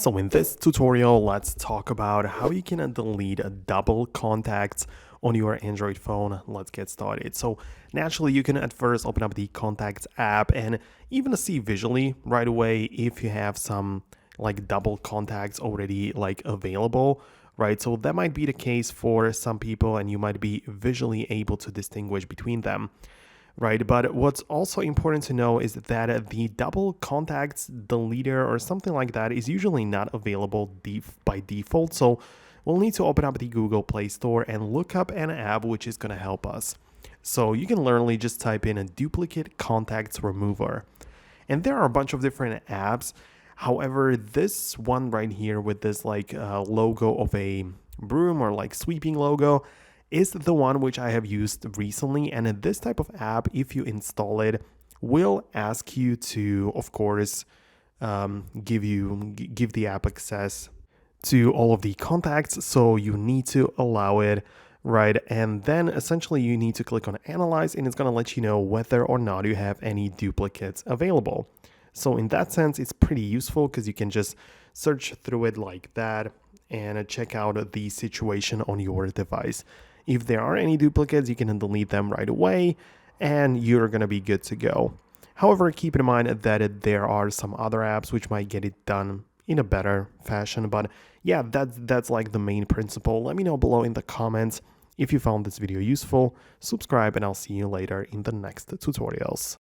So in this tutorial, let's talk about how you can delete double contacts on your Android phone. Let's get started. So naturally, you can at first open up the Contacts app and even see visually right away if you have some like double contacts already like available, right? So that might be the case for some people and you might be visually able to distinguish between them. Right, but what's also important to know is that the double contacts deleter or something like that is usually not available by default. So we'll need to open up the Google Play Store and look up an app which is going to help us. So you can literally just type in a duplicate contacts remover. And there are a bunch of different apps. However, this one right here with this like logo of a broom or like sweeping logo is the one which I have used recently. And in this type of app, if you install it, will ask you to, of course, give the app access to all of the contacts. So you need to allow it, right? And then essentially you need to click on Analyze, and it's going to let you know whether or not you have any duplicates available. So in that sense, it's pretty useful because you can just search through it like that and check out the situation on your device. If there are any duplicates, you can delete them right away and you're going to be good to go. However, keep in mind that there are some other apps which might get it done in a better fashion. But yeah, that's like the main principle. Let me know below in the comments if you found this video useful. Subscribe and I'll see you later in the next tutorials.